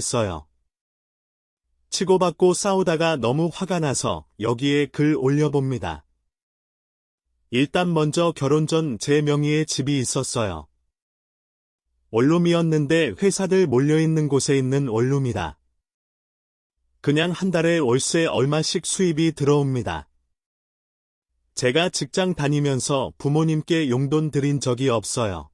했어요. 치고받고 싸우다가 너무 화가 나서 여기에 글 올려봅니다. 일단 먼저 결혼 전 제 명의의 집이 있었어요. 원룸이었는데 회사들 몰려있는 곳에 있는 원룸이다. 그냥 한 달에 월세 얼마씩 수입이 들어옵니다. 제가 직장 다니면서 부모님께 용돈 드린 적이 없어요.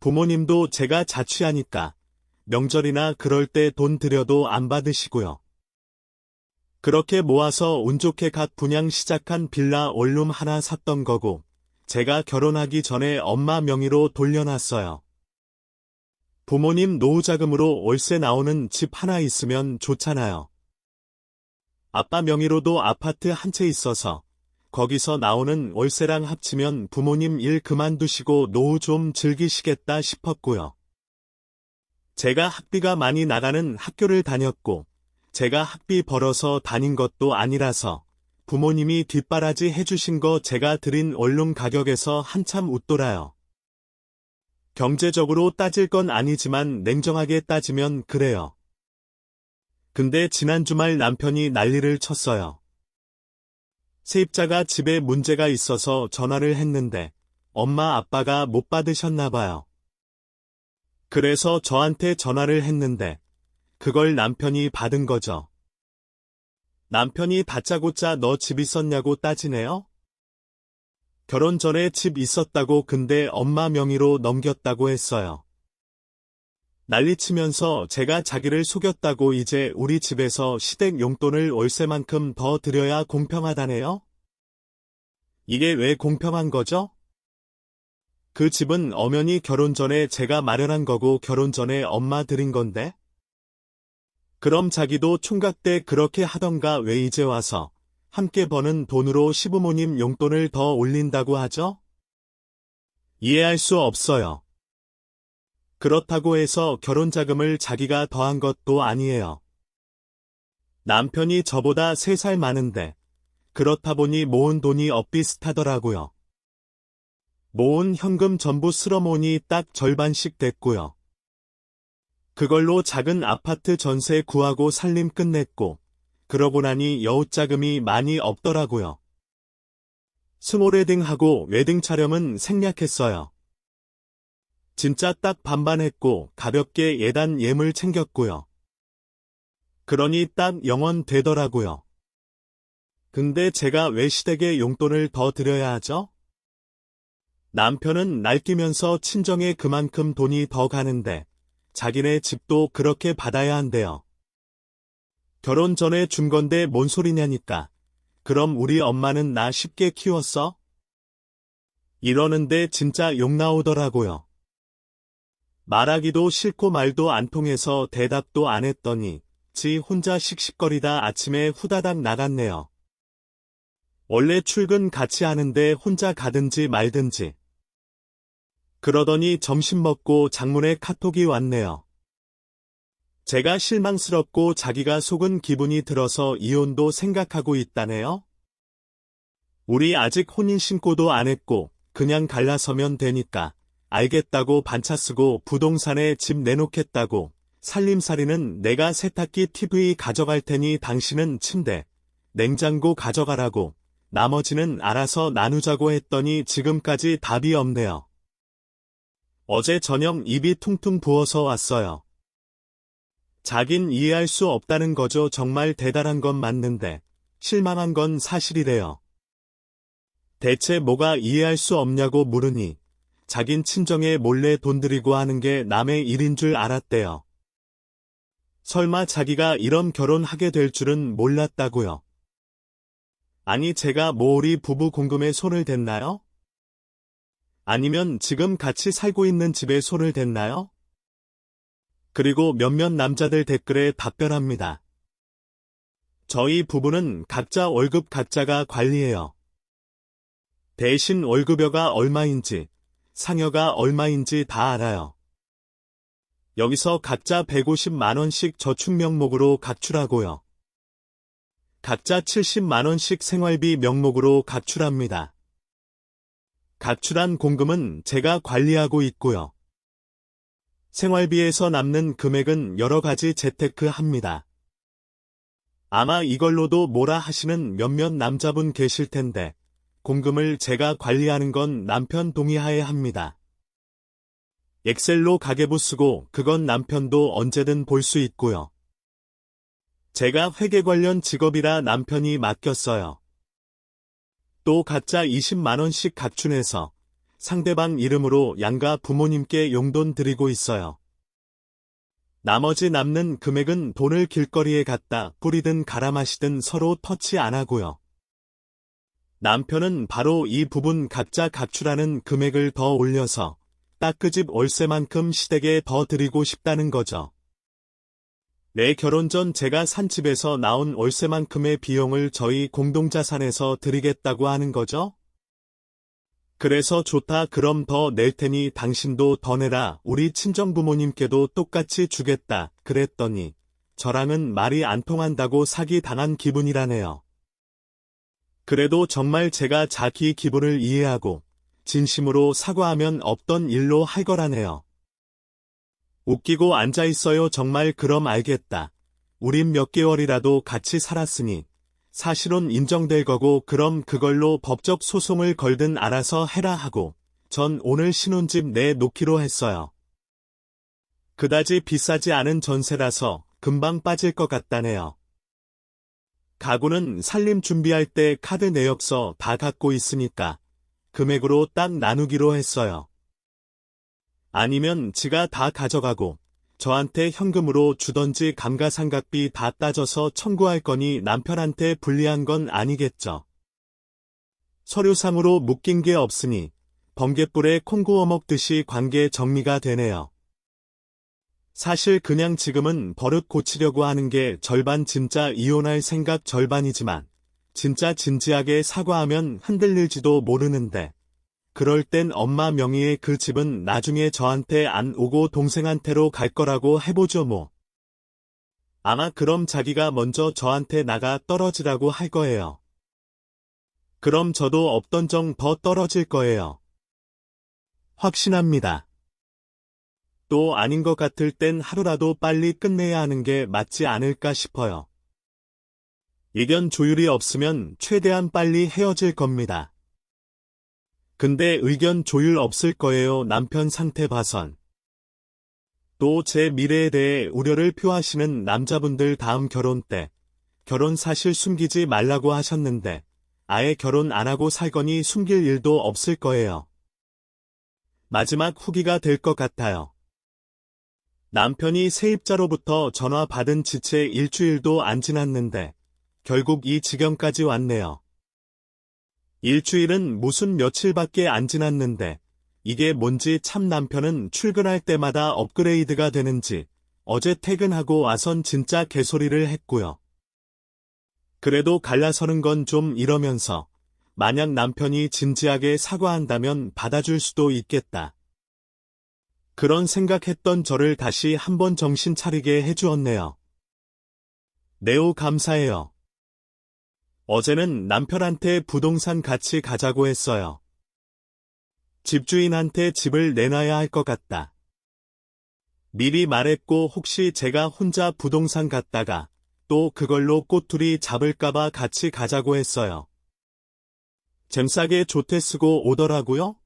부모님도 제가 자취하니까 명절이나 그럴 때 돈 드려도 안 받으시고요. 그렇게 모아서 운 좋게 갓 분양 시작한 빌라 원룸 하나 샀던 거고, 제가 결혼하기 전에 엄마 명의로 돌려놨어요. 부모님 노후자금으로 월세 나오는 집 하나 있으면 좋잖아요. 아빠 명의로도 아파트 한 채 있어서 거기서 나오는 월세랑 합치면 부모님 일 그만두시고 노후 좀 즐기시겠다 싶었고요. 제가 학비가 많이 나가는 학교를 다녔고 제가 학비 벌어서 다닌 것도 아니라서 부모님이 뒷바라지 해주신 거 제가 드린 원룸 가격에서 한참 웃돌아요. 경제적으로 따질 건 아니지만 냉정하게 따지면 그래요. 근데 지난 주말 남편이 난리를 쳤어요. 세입자가 집에 문제가 있어서 전화를 했는데 엄마 아빠가 못 받으셨나 봐요. 그래서 저한테 전화를 했는데 그걸 남편이 받은 거죠. 남편이 다짜고짜 너 집 있었냐고 따지네요? 결혼 전에 집 있었다고 근데 엄마 명의로 넘겼다고 했어요. 난리치면서 제가 자기를 속였다고 이제 우리 집에서 시댁 용돈을 월세만큼 더 드려야 공평하다네요? 이게 왜 공평한 거죠? 그 집은 엄연히 결혼 전에 제가 마련한 거고 결혼 전에 엄마 드린 건데? 그럼 자기도 총각 때 그렇게 하던가 왜 이제 와서 함께 버는 돈으로 시부모님 용돈을 더 올린다고 하죠? 이해할 수 없어요. 그렇다고 해서 결혼자금을 자기가 더한 것도 아니에요. 남편이 저보다 3살 많은데 그렇다 보니 모은 돈이 엇비슷하더라고요. 모은 현금 전부 쓸어모으니 딱 절반씩 됐고요. 그걸로 작은 아파트 전세 구하고 살림 끝냈고 그러고 나니 여웃자금이 많이 없더라고요. 스몰웨딩하고 웨딩 촬영은 생략했어요. 진짜 딱 반반 했고 가볍게 예단 예물 챙겼고요. 그러니 딱 0원 되더라고요. 근데 제가 왜 시댁에 용돈을 더 드려야 하죠? 남편은 날뛰면서 친정에 그만큼 돈이 더 가는데 자기네 집도 그렇게 받아야 한대요. 결혼 전에 준 건데 뭔 소리냐니까. 그럼 우리 엄마는 나 쉽게 키웠어? 이러는데 진짜 욕 나오더라고요. 말하기도 싫고 말도 안 통해서 대답도 안 했더니 지 혼자 씩씩거리다 아침에 후다닥 나갔네요. 원래 출근 같이 하는데 혼자 가든지 말든지. 그러더니 점심 먹고 장문에 카톡이 왔네요. 제가 실망스럽고 자기가 속은 기분이 들어서 이혼도 생각하고 있다네요. 우리 아직 혼인 신고도 안 했고 그냥 갈라서면 되니까 알겠다고 반차 쓰고 부동산에 집 내놓겠다고 살림살이는 내가 세탁기 TV 가져갈 테니 당신은 침대, 냉장고 가져가라고 나머지는 알아서 나누자고 했더니 지금까지 답이 없네요. 어제 저녁 입이 퉁퉁 부어서 왔어요. 자긴 이해할 수 없다는 거죠. 정말 대단한 건 맞는데 실망한 건 사실이래요. 대체 뭐가 이해할 수 없냐고 물으니 자긴 친정에 몰래 돈 들이고 하는 게 남의 일인 줄 알았대요. 설마 자기가 이런 결혼하게 될 줄은 몰랐다고요. 아니 제가 뭐 우리 부부 공금에 손을 댔나요? 아니면 지금 같이 살고 있는 집에 손을 댔나요? 그리고 몇몇 남자들 댓글에 답변합니다. 저희 부부는 각자 월급 각자가 관리해요. 대신 월급여가 얼마인지, 상여가 얼마인지 다 알아요. 여기서 각자 150만원씩 저축 명목으로 각출하고요. 각자 70만원씩 생활비 명목으로 각출합니다. 각출한 공금은 제가 관리하고 있고요. 생활비에서 남는 금액은 여러 가지 재테크합니다. 아마 이걸로도 뭐라 하시는 몇몇 남자분 계실 텐데, 공금을 제가 관리하는 건 남편 동의하에 합니다. 엑셀로 가계부 쓰고 그건 남편도 언제든 볼 수 있고요. 제가 회계 관련 직업이라 남편이 맡겼어요. 또 각자 20만원씩 각준해서 상대방 이름으로 양가 부모님께 용돈 드리고 있어요. 나머지 남는 금액은 돈을 길거리에 갖다 뿌리든 갈아 마시든 서로 터치 안 하고요. 남편은 바로 이 부분 각자 각출하는 금액을 더 올려서 딱 그 집 월세만큼 시댁에 더 드리고 싶다는 거죠. 내 결혼 전 제가 산 집에서 나온 월세만큼의 비용을 저희 공동자산에서 드리겠다고 하는 거죠? 그래서 좋다 그럼 더 낼 테니 당신도 더 내라 우리 친정부모님께도 똑같이 주겠다 그랬더니 저랑은 말이 안 통한다고 사기 당한 기분이라네요. 그래도 정말 제가 자기 기분을 이해하고 진심으로 사과하면 없던 일로 할 거라네요. 웃기고 앉아있어요 정말 그럼 알겠다. 우린 몇 개월이라도 같이 살았으니 사실혼 인정될 거고 그럼 그걸로 법적 소송을 걸든 알아서 해라 하고 전 오늘 신혼집 내놓기로 했어요. 그다지 비싸지 않은 전세라서 금방 빠질 것 같다네요. 가구는 살림 준비할 때 카드 내역서 다 갖고 있으니까 금액으로 딱 나누기로 했어요. 아니면 지가 다 가져가고 저한테 현금으로 주던지 감가상각비 다 따져서 청구할 거니 남편한테 불리한 건 아니겠죠. 서류상으로 묶인 게 없으니 번갯불에 콩 구워 먹듯이 관계 정리가 되네요. 사실 그냥 지금은 버릇 고치려고 하는 게 절반 진짜 이혼할 생각 절반이지만 진짜 진지하게 사과하면 흔들릴지도 모르는데 그럴 땐 엄마 명의의 그 집은 나중에 저한테 안 오고 동생한테로 갈 거라고 해보죠 뭐. 아마 그럼 자기가 먼저 저한테 나가 떨어지라고 할 거예요. 그럼 저도 없던 정 더 떨어질 거예요. 확신합니다. 또 아닌 것 같을 땐 하루라도 빨리 끝내야 하는 게 맞지 않을까 싶어요. 의견 조율이 없으면 최대한 빨리 헤어질 겁니다. 근데 의견 조율 없을 거예요 남편 상태 봐선. 또 제 미래에 대해 우려를 표하시는 남자분들 다음 결혼 때 결혼 사실 숨기지 말라고 하셨는데 아예 결혼 안 하고 살거니 숨길 일도 없을 거예요. 마지막 후기가 될 것 같아요. 남편이 세입자로부터 전화 받은 지 채 일주일도 안 지났는데 결국 이 지경까지 왔네요. 일주일은 무슨 며칠밖에 안 지났는데 이게 뭔지 참 남편은 출근할 때마다 업그레이드가 되는지 어제 퇴근하고 와선 진짜 개소리를 했고요. 그래도 갈라서는 건 좀 이러면서 만약 남편이 진지하게 사과한다면 받아줄 수도 있겠다. 그런 생각했던 저를 다시 한번 정신 차리게 해주었네요. 네오 감사해요. 어제는 남편한테 부동산 같이 가자고 했어요. 집주인한테 집을 내놔야 할 것 같다. 미리 말했고 혹시 제가 혼자 부동산 갔다가 또 그걸로 꼬투리 잡을까봐 같이 가자고 했어요. 잼싸게 조퇴 쓰고 오더라고요.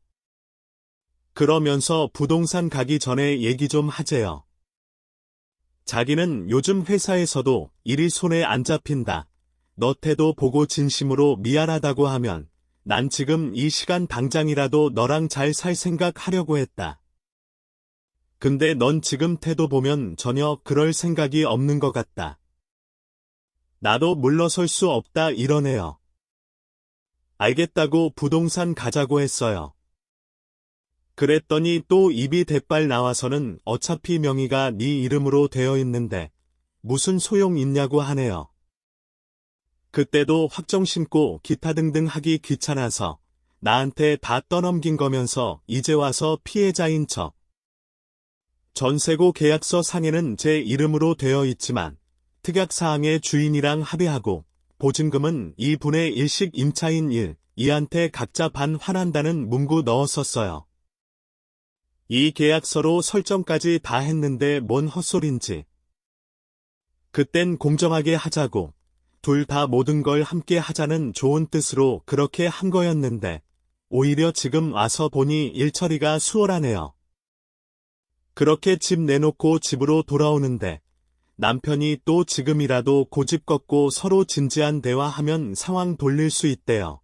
그러면서 부동산 가기 전에 얘기 좀 하재요. 자기는 요즘 회사에서도 일이 손에 안 잡힌다. 너 태도 보고 진심으로 미안하다고 하면 난 지금 이 시간 당장이라도 너랑 잘 살 생각 하려고 했다. 근데 넌 지금 태도 보면 전혀 그럴 생각이 없는 것 같다. 나도 물러설 수 없다 이러네요. 알겠다고 부동산 가자고 했어요. 그랬더니 또 입이 대빨 나와서는 어차피 명의가 네 이름으로 되어 있는데 무슨 소용 있냐고 하네요. 그때도 확정 신고 기타 등등 하기 귀찮아서 나한테 다 떠넘긴 거면서 이제 와서 피해자인 척. 전세고 계약서 상에는 제 이름으로 되어 있지만 특약사항의 주인이랑 합의하고 보증금은 2분의 1씩 임차인 1, 2한테 각자 반 환한다는 문구 넣었었어요. 이 계약서로 설정까지 다 했는데 뭔 헛소린지. 그땐 공정하게 하자고, 둘 다 모든 걸 함께 하자는 좋은 뜻으로 그렇게 한 거였는데, 오히려 지금 와서 보니 일처리가 수월하네요. 그렇게 집 내놓고 집으로 돌아오는데, 남편이 또 지금이라도 고집 꺾고 서로 진지한 대화하면 상황 돌릴 수 있대요.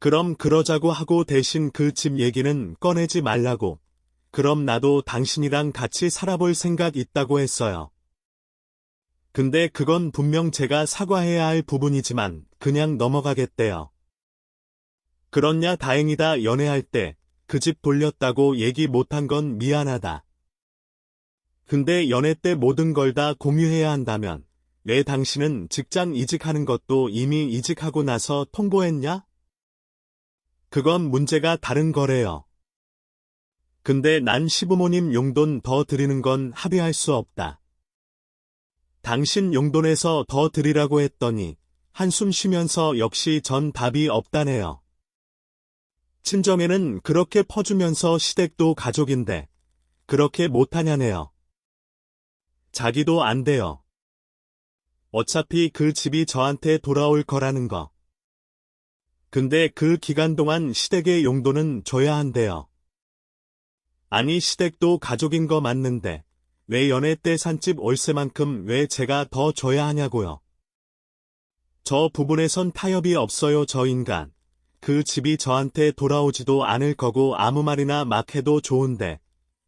그럼 그러자고 하고 대신 그 집 얘기는 꺼내지 말라고. 그럼 나도 당신이랑 같이 살아볼 생각 있다고 했어요. 근데 그건 분명 제가 사과해야 할 부분이지만 그냥 넘어가겠대요. 그렇냐 다행이다 연애할 때 그 집 돌렸다고 얘기 못한 건 미안하다. 근데 연애 때 모든 걸 다 공유해야 한다면 왜 당신은 직장 이직하는 것도 이미 이직하고 나서 통보했냐? 그건 문제가 다른 거래요. 근데 난 시부모님 용돈 더 드리는 건 합의할 수 없다. 당신 용돈에서 더 드리라고 했더니 한숨 쉬면서 역시 전 답이 없다네요. 친정에는 그렇게 퍼주면서 시댁도 가족인데 그렇게 못하냐네요. 자기도 안 돼요. 어차피 그 집이 저한테 돌아올 거라는 거. 근데 그 기간 동안 시댁의 용돈은 줘야 한대요. 아니 시댁도 가족인 거 맞는데 왜 연애 때 산 집 월세만큼 왜 제가 더 줘야 하냐고요. 저 부분에선 타협이 없어요 저 인간. 그 집이 저한테 돌아오지도 않을 거고 아무 말이나 막 해도 좋은데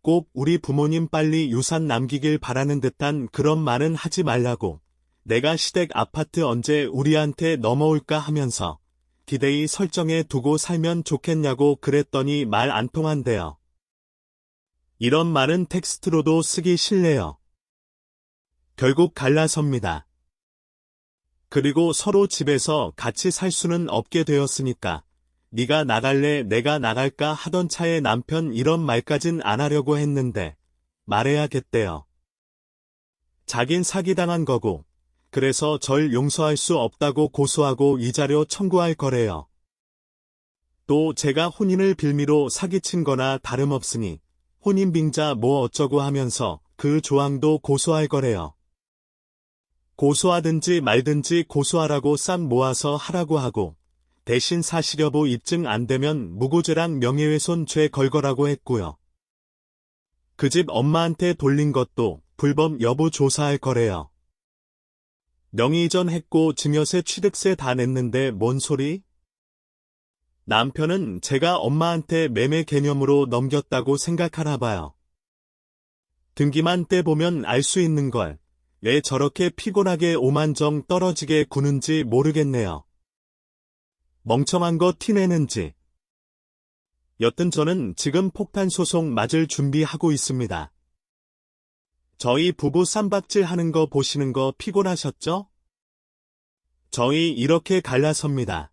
꼭 우리 부모님 빨리 유산 남기길 바라는 듯한 그런 말은 하지 말라고. 내가 시댁 아파트 언제 우리한테 넘어올까 하면서 기대이 설정해 두고 살면 좋겠냐고 그랬더니 말 안 통한대요. 이런 말은 텍스트로도 쓰기 싫네요. 결국 갈라섭니다. 그리고 서로 집에서 같이 살 수는 없게 되었으니까 네가 나갈래 내가 나갈까 하던 차에 남편 이런 말까진 안 하려고 했는데 말해야겠대요. 자긴 사기당한 거고 그래서 절 용서할 수 없다고 고소하고 위자료 청구할 거래요. 또 제가 혼인을 빌미로 사기친 거나 다름없으니 혼인빙자 뭐 어쩌고 하면서 그 조항도 고소할 거래요. 고소하든지 말든지 고소하라고 싹 모아서 하라고 하고 대신 사실여부 입증 안 되면 무고죄랑 명예훼손 죄 걸거라고 했고요. 그 집 엄마한테 돌린 것도 불법 여부 조사할 거래요. 명의이전 했고 증여세 취득세 다 냈는데 뭔 소리? 남편은 제가 엄마한테 매매 개념으로 넘겼다고 생각하나 봐요. 등기만 떼보면 알 수 있는 걸 왜 저렇게 피곤하게 오만정 떨어지게 구는지 모르겠네요. 멍청한 거 티내는지. 여튼 저는 지금 폭탄 소송 맞을 준비하고 있습니다. 저희 부부 쌈박질 하는 거 보시는 거 피곤하셨죠? 저희 이렇게 갈라섭니다.